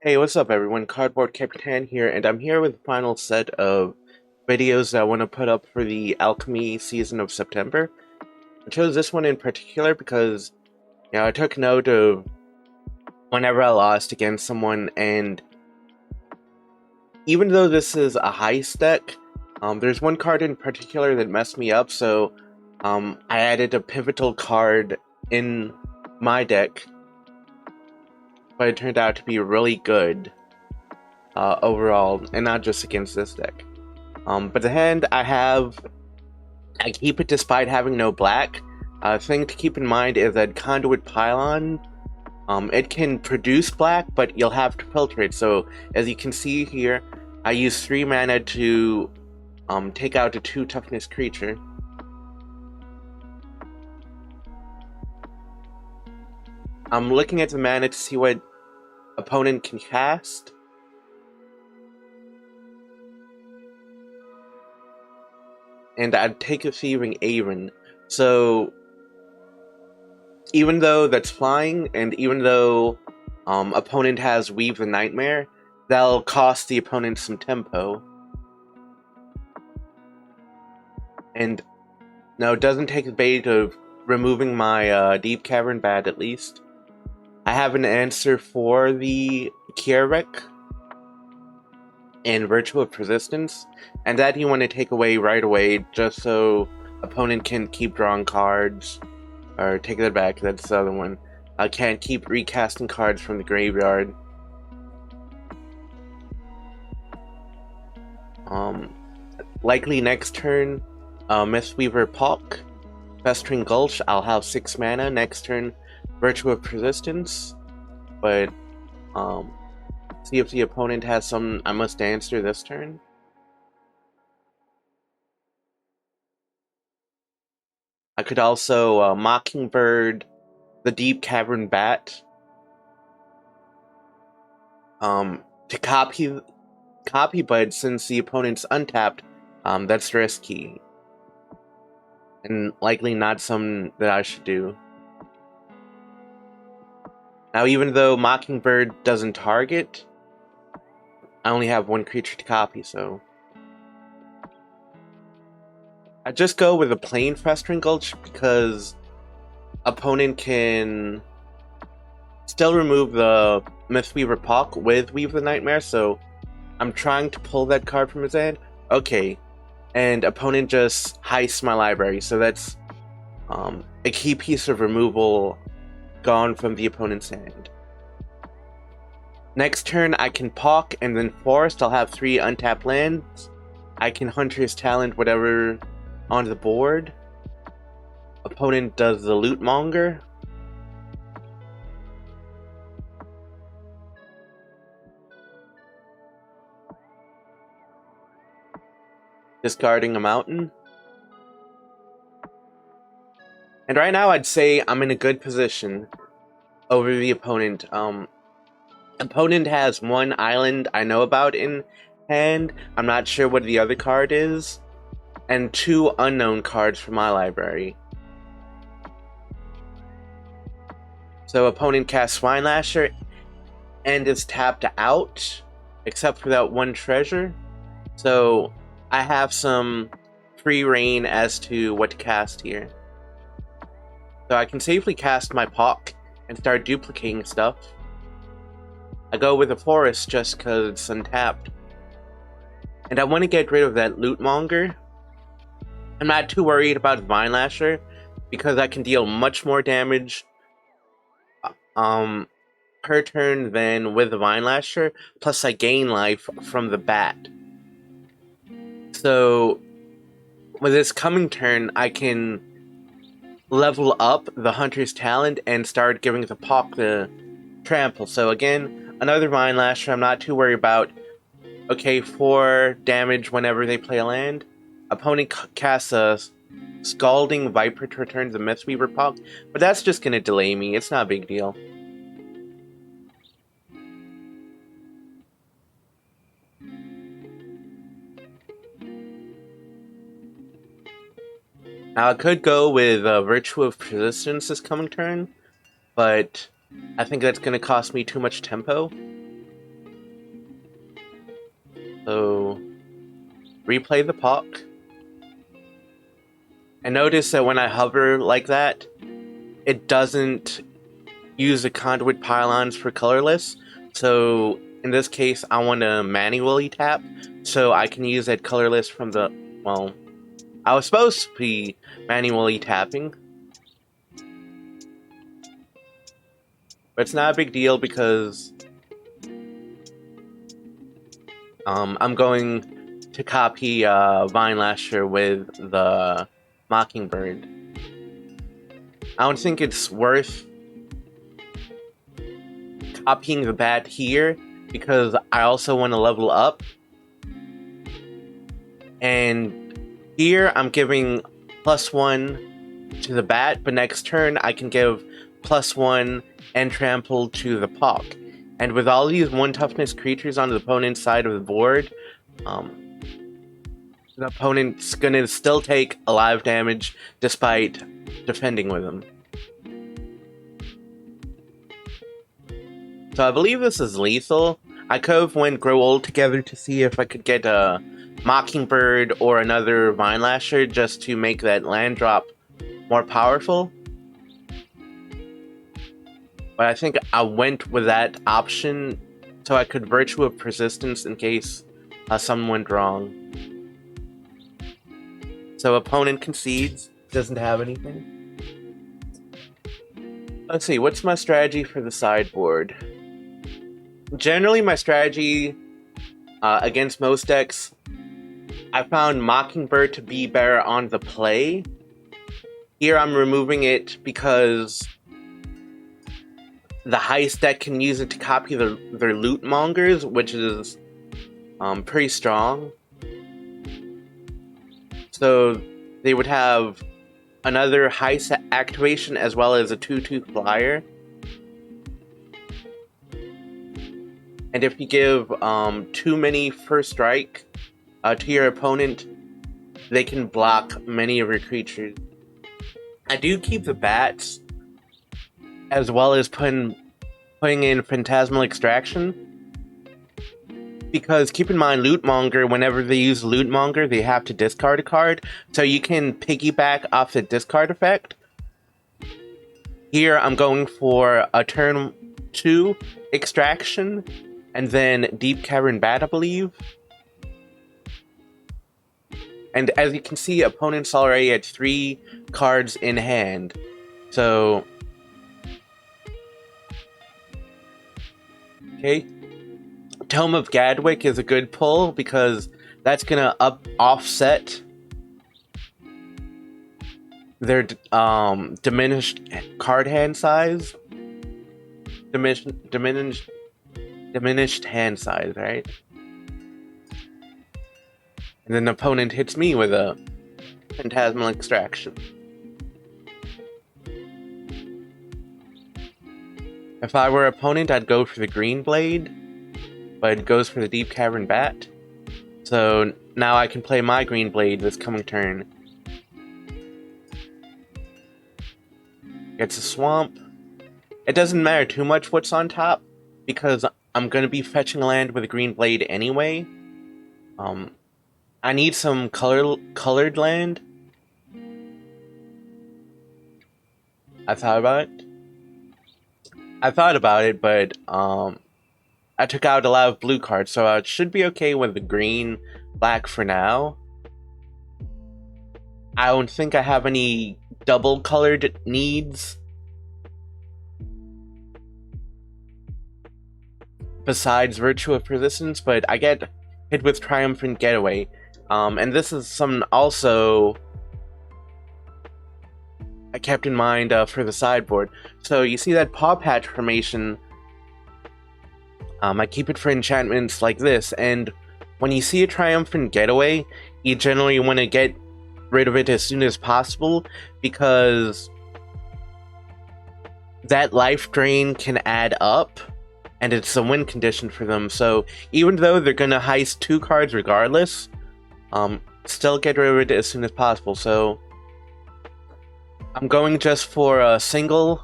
Hey, what's up everyone? Cardboard.Capitan here, and I'm here with the final set of videos that I want to put up for the Alchemy season of September. I chose this one in particular because, I took note of whenever I lost against someone, and even though this is a heist deck, there's one card in particular that messed me up, so I added a pivotal card in my deck, but it turned out to be really good overall, and not just against this deck. But the hand I keep it despite having no black. Thing to keep in mind is that Conduit Pylon, it can produce black, but you'll have to filter it. So as you can see here, I use 3 mana to take out a 2 toughness creature. I'm looking at the mana to see what opponent can cast. And I'd take a Thieving Aven. So even though that's flying, and even though opponent has Weave the Nightmare, that'll cost the opponent some tempo. And no, it doesn't take the bait of removing my Deep Cavern Bat, at least. I have an answer for the Kierek and Virtue of Persistence, and that you want to take away right away, just so opponent can keep drawing cards. Or take that back, that's the other one. I can't keep recasting cards from the graveyard. Likely next turn, Mistweaver Pock, Festering Gulch, I'll have 6 mana. Next turn, Virtue of Persistence. But, see if the opponent has some I must answer this turn. I could also Mockingbird the Deep Cavern Bat to copy, but since the opponent's untapped, that's risky. And likely not something that I should do. Now, even though Mockingbird doesn't target, I only have 1 creature to copy, so I just go with a plain Festering Gulch because opponent can still remove the Mistweaver Pock with Weave the Nightmare, so I'm trying to pull that card from his hand. Okay, and opponent just heists my library, so that's a key piece of removal gone from the opponent's hand. Next turn, I can Pock and then Forest. I'll have 3 untapped lands. I can Hunter's Talent whatever on the board. Opponent does the Lootmonger. Discarding a mountain. And right now I'd say I'm in a good position over the opponent. Opponent has 1 island I know about in hand. I'm not sure what the other card is. And 2 unknown cards from my library. So opponent casts Swine Lasher and is tapped out, except for that 1 treasure. So I have some free reign as to what to cast here. So I can safely cast my Pock and start duplicating stuff. I go with a Forest just because it's untapped. And I want to get rid of that Lootmonger. I'm not too worried about Vine Lasher because I can deal much more damage per turn than with the Vine Lasher, plus I gain life from the bat. So with this coming turn, I can level up the Hunter's Talent and start giving the Pock the trample. So again, another Vine Lasher I'm not too worried about. Okay, 4 damage whenever they play a land. Opponent casts a Scalding Viper to return the Mistweaver Pock, but that's just gonna delay me, it's not a big deal. Now I could go with Virtue of Persistence this coming turn, but I think that's gonna cost me too much tempo. So replay the POC. And notice that when I hover like that, it doesn't use the conduit pylons for colorless. So in this case, I want to manually tap so I can use that colorless from the, well, I was supposed to be manually tapping. But it's not a big deal because I'm going to copy Vine Lasher with the Mockingbird. I don't think it's worth copying the bat here because I also want to level up. And here I'm giving +1 to the bat, but next turn I can give +1 and trample to the POC. And with all these 1 toughness creatures on the opponent's side of the board, the opponent's gonna still take a lot of damage despite defending with them. So I believe this is lethal. I could have went Grow Old together to see if I could get a Mockingbird or another Vine Lasher just to make that land drop more powerful. But I think I went with that option so I could Virtue of Persistence in case something went wrong. So opponent concedes, doesn't have anything. Let's see, what's my strategy for the sideboard? Generally, my strategy against most decks, I found Mockingbird to be better on the play. Here I'm removing it because the Heist deck can use it to copy their Loot Mongers, which is pretty strong. So they would have another Heist activation as well as a 2/2 flyer. And if you give too many first strike to your opponent, they can block many of your creatures. I do keep the bats as well as putting in Phantasmal Extraction. Because keep in mind, Lootmonger, whenever they use Lootmonger, they have to discard a card. So you can piggyback off the discard effect. Here I'm going for a turn 2 Extraction, and then Deep Cavern Bat, I believe. And as you can see, opponents already had 3 cards in hand. So okay. Tome of Gadwick is a good pull because that's gonna offset their diminished card hand size. Diminished hand size, right? And then the opponent hits me with a Phantasmal Extraction. If I were opponent, I'd go for the Green Blade, but it goes for the Deep Cavern Bat. So now I can play my Green Blade this coming turn. It's a swamp. It doesn't matter too much what's on top, because I'm going to be fetching land with a Green Blade anyway. I need some colored land. I thought about it, but I took out a lot of blue cards, so I should be okay with the green, black for now. I don't think I have any double colored needs besides Virtue of Persistence, but I get hit with Triumphant Getaway. And this is something also I kept in mind for the sideboard. So you see that Paw Patch formation, I keep it for enchantments like this, and when you see a Triumphant Getaway, you generally want to get rid of it as soon as possible, because that life drain can add up, and it's a win condition for them. So even though they're going to heist 2 cards regardless, still get rid of it as soon as possible. So I'm going just for a single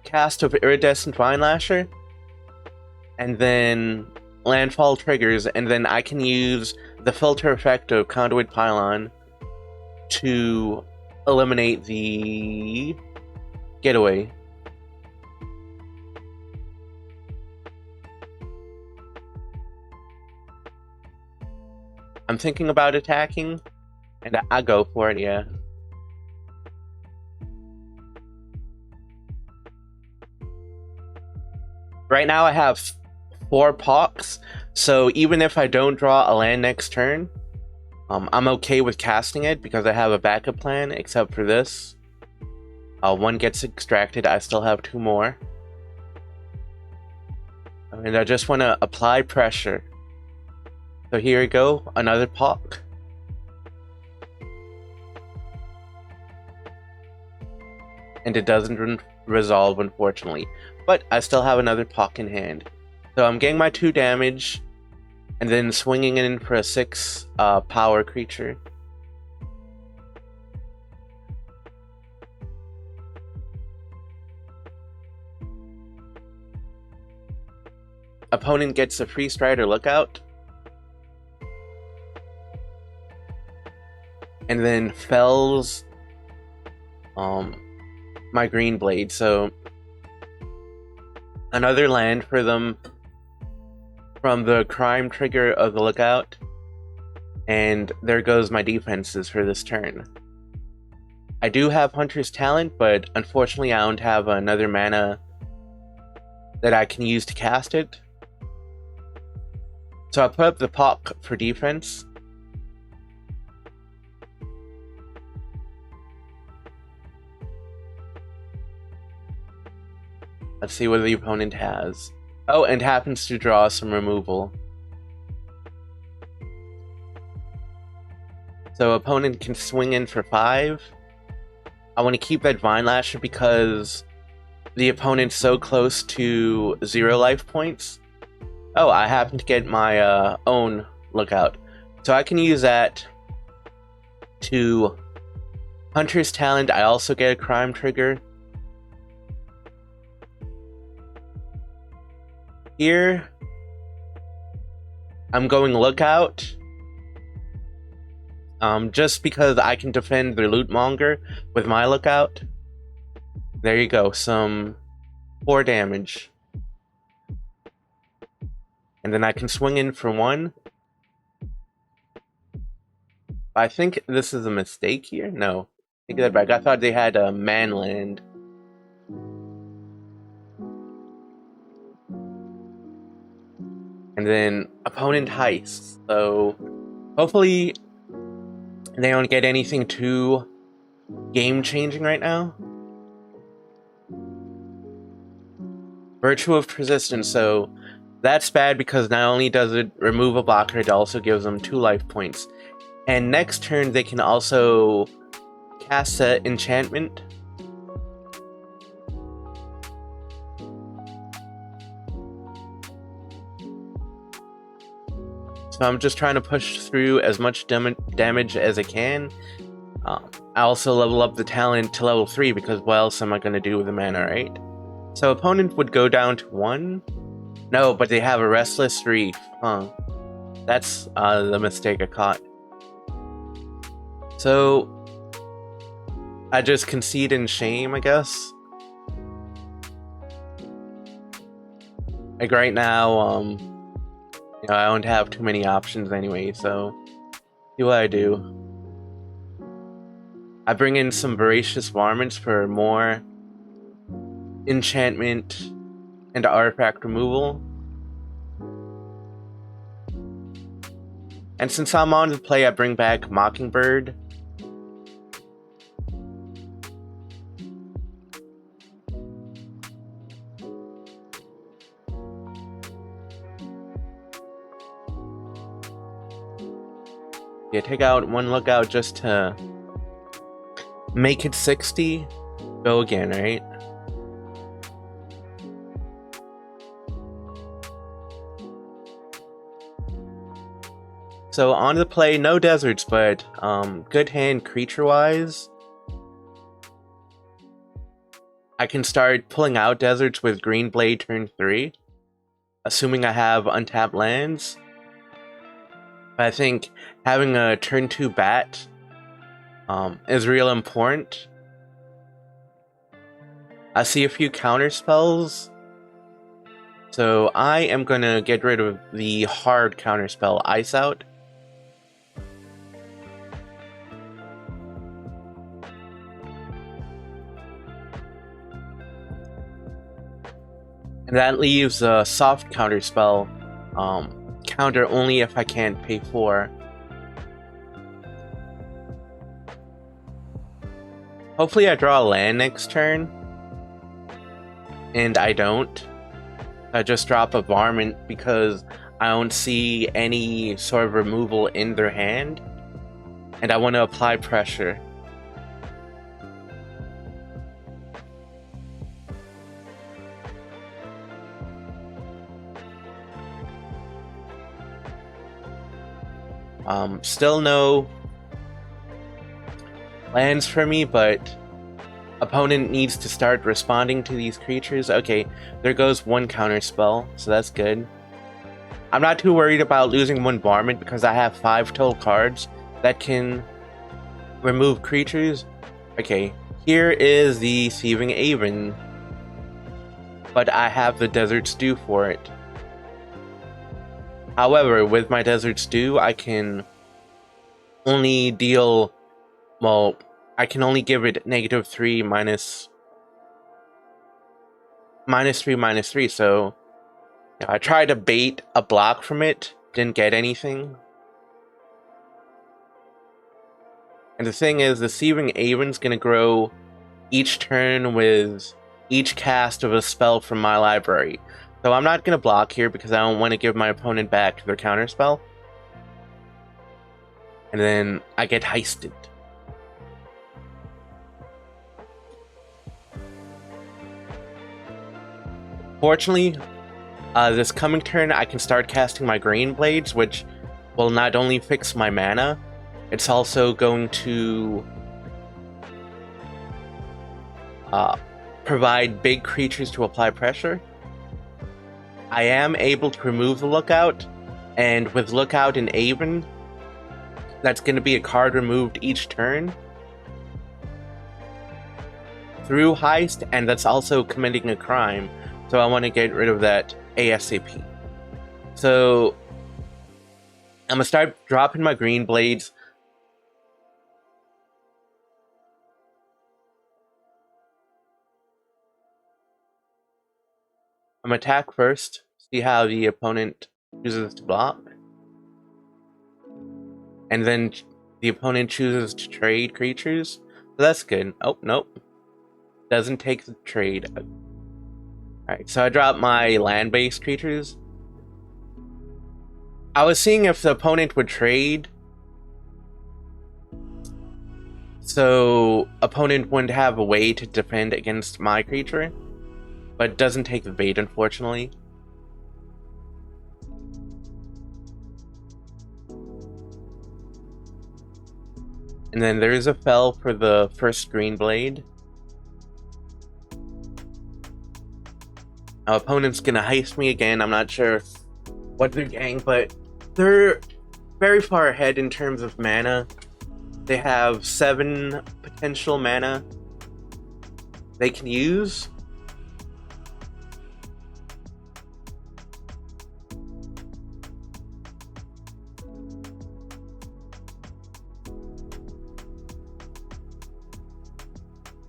cast of Iridescent Vine Lasher, and then landfall triggers, and then I can use the filter effect of Conduit Pylon to eliminate the getaway. I'm thinking about attacking, and I go for it, yeah. Right now I have 4 Pox, so even if I don't draw a land next turn, I'm okay with casting it because I have a backup plan, except for this. 1 gets extracted, I still have 2 more. And I just want to apply pressure. So here we go, another Pox. And it doesn't resolve, unfortunately. But I still have another Pox in hand. So I'm getting my 2 damage, and then swinging in for a 6 power creature. Opponent gets a free Strider Lookout. And then fells my green blade. So another land for them from the crime trigger of the Lookout. And there goes my defenses for this turn. I do have Hunter's Talent, but unfortunately I don't have another mana that I can use to cast it. So I put up the Pox for defense. Let's see what the opponent has. Oh, and happens to draw some removal. So opponent can swing in for 5. I want to keep that Vine Lasher because the opponent's so close to 0 life points. Oh, I happen to get my own Lookout. So I can use that to Hunter's Talent. I also get a crime trigger. Here, I'm going Lookout. Just because I can defend their Lootmonger with my Lookout. There you go, some 4 damage. And then I can swing in for 1. I think this is a mistake here. No, take that back. I thought they had a Manland. And then opponent Heist. So hopefully they don't get anything too game-changing right now. Virtue of Persistence. So that's bad because not only does it remove a blocker, it also gives them 2 life points. And next turn they can also cast an enchantment. So I'm just trying to push through as much damage as I can. I also level up the talent to level 3 because what else am I going to do with the mana, right? So opponent would go down to 1. No, but they have a Restless Reef. Huh. That's the mistake I caught. So I just concede in shame, I guess. Like right now, you know, I don't have too many options anyway, so see what I do. I bring in some Voracious Varmints for more enchantment and artifact removal. And since I'm on the play, I bring back Mockingbird. Yeah, take out 1 Lookout just to make it 60. Go again, right? So on the play, no deserts, but good hand creature-wise. I can start pulling out deserts with Green Blade turn 3. assuming I have untapped lands. But I think having a turn 2 bat is real important. I see a few counter spells, so I am going to get rid of the hard counter spell, Ice Out. And that leaves a soft counter spell, counter only if I can't pay 4. Hopefully I draw a land next turn, and I don't. I just drop a varmint because I don't see any sort of removal in their hand, and I want to apply pressure. Still no lands for me, but opponent needs to start responding to these creatures. Okay, there goes one counter spell, so that's good. I'm not too worried about losing one varmint because I have 5 total cards that can remove creatures. Okay, here is the Thieving Aven, but I have the Desert Stew for it. However, with my Desert Stew, I can only deal, well, I can only give it -3 -3, so I tried to bait a block from it, didn't get anything. And the thing is, the Thieving Aven's gonna grow each turn with each cast of a spell from my library. So I'm not gonna block here because I don't want to give my opponent back their counterspell. And then I get heisted. Fortunately, this coming turn I can start casting my Grain Blades, which will not only fix my mana, it's also going to provide big creatures to apply pressure. I am able to remove the Lookout, and with Lookout and Aven, that's going to be a card removed each turn through Heist, and that's also committing a crime, so I want to get rid of that ASAP. So I'm going to start dropping my Green Blades. I'm going to attack first, see how the opponent chooses to block. And then the opponent chooses to trade creatures. So that's good. Oh, nope. Doesn't take the trade. Alright, so I dropped my land-based creatures. I was seeing if the opponent would trade, so opponent wouldn't have a way to defend against my creature. But it doesn't take the bait, unfortunately. And then there is a fell for the first Green Blade. Our opponent's gonna heist me again. I'm not sure what they're getting, but they're very far ahead in terms of mana. They have 7 potential mana they can use.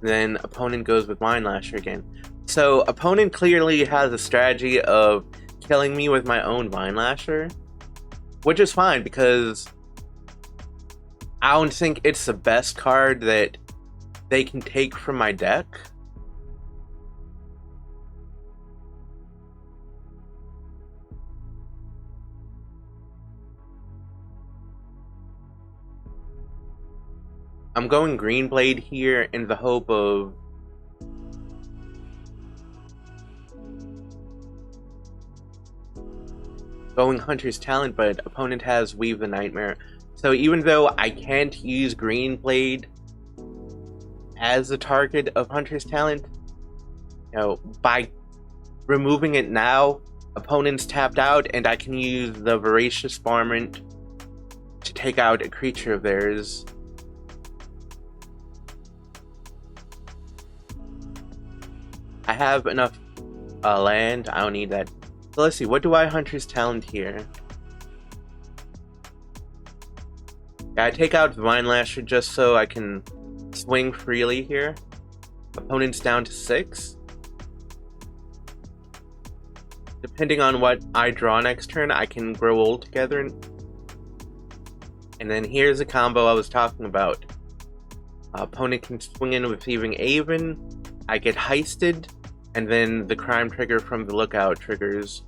Then opponent goes with Mind Lasher again. So opponent clearly has a strategy of killing me with my own Mind Lasher, which is fine because I don't think it's the best card that they can take from my deck. I'm going Green Blade here in the hope of going Hunter's Talent, but opponent has Weave the Nightmare. So even though I can't use Green Blade as the target of Hunter's Talent, you know, by removing it now, Opponent's tapped out, and I can use the Voracious Varmint to take out a creature of theirs. I have enough land. I don't need that. So let's see. What do I Hunter's Talent here? Yeah, I take out Vine Lasher just so I can swing freely here. Opponent's down to 6. Depending on what I draw next turn, I can grow old together. And then here's a combo I was talking about. Opponent can swing in with Thieving Aven. I get heisted, and then the crime trigger from the lookout triggers.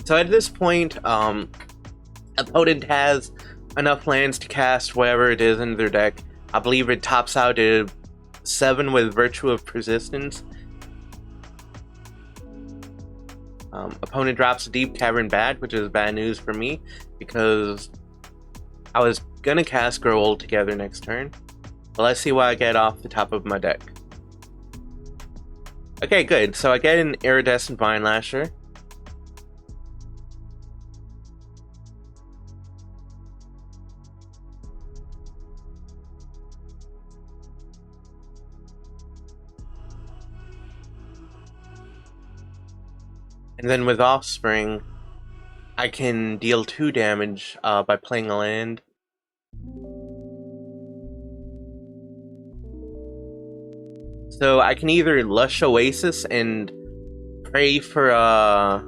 So at this point, opponent has enough lands to cast whatever it is in their deck. I believe it tops out at 7 with Virtue of Persistence. Opponent drops a Deep Cavern Bat, which is bad news for me, because I was gonna cast Grow Old Together next turn. But let's see what I get off the top of my deck. Okay, good. So I get an Iridescent Vine Lasher. And then with Offspring, I can deal 2 damage by playing a land. So I can either Lush Oasis and pray for a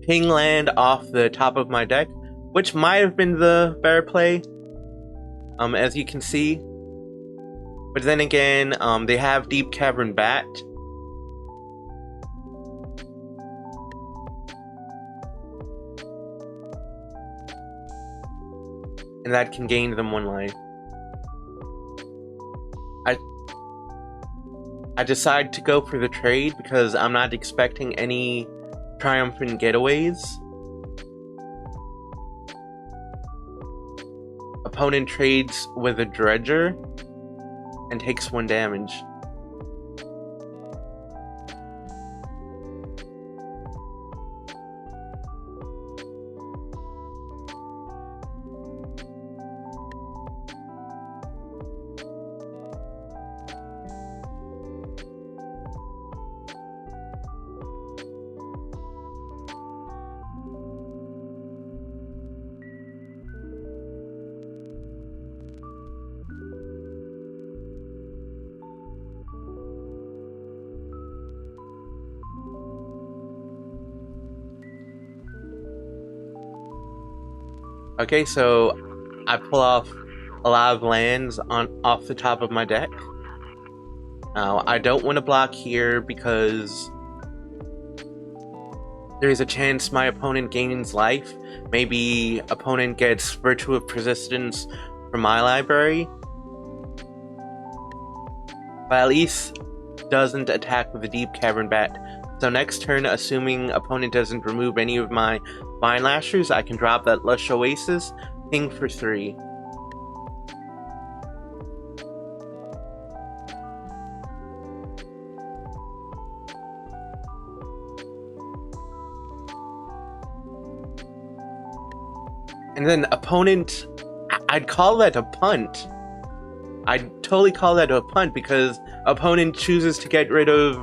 ping land off the top of my deck, which might have been the better play, as you can see. But then again, they have Deep Cavern Bat. And that can gain them 1 life. I decide to go for the trade because I'm not expecting any triumphant getaways. Opponent trades with a Dredger and takes 1 damage. Okay, so I pull off a lot of lands off the top of my deck. Now, I don't want to block here because there's a chance my opponent gains life. Maybe opponent gets Virtue of Persistence from my library. But at least doesn't attack with a Deep Cavern Bat. So next turn, assuming opponent doesn't remove any of my Vine Lashers, I can drop that Lush Oasis, ping for 3. And then opponent, I'd call that a punt. I'd totally call that a punt because opponent chooses to get rid of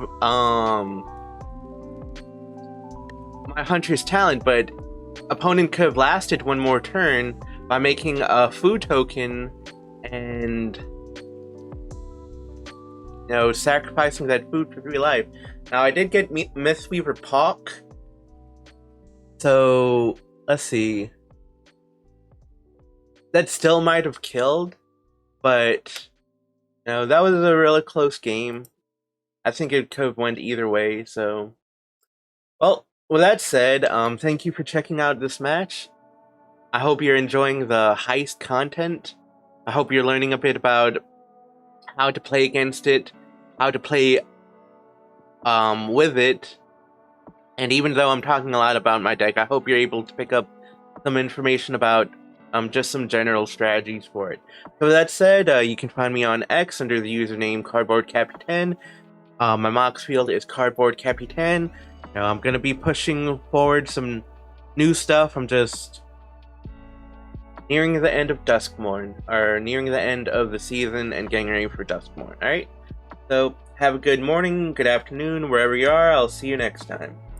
my Hunter's Talent, but opponent could have lasted 1 more turn by making a food token and, you know, sacrificing that food for 3 life. Now, I did get Mistweaver Palk, so let's see. That still might have killed, but, you know, that was a really close game. I think it could have went either way, so, well, with that said, thank you for checking out this match. I hope you're enjoying the Heist content. I hope you're learning a bit about how to play against it, how to play with it. And even though I'm talking a lot about my deck, I hope you're able to pick up some information about just some general strategies for it. So with that said, you can find me on X under the username Cardboard.Capitan. My Mox field is Cardboard.Capitan. I'm gonna be pushing forward some new stuff. I'm just nearing the end of Duskmorn, or nearing the end of the season and getting ready for Duskmorn. Alright? So, have a good morning, good afternoon, wherever you are. I'll see you next time.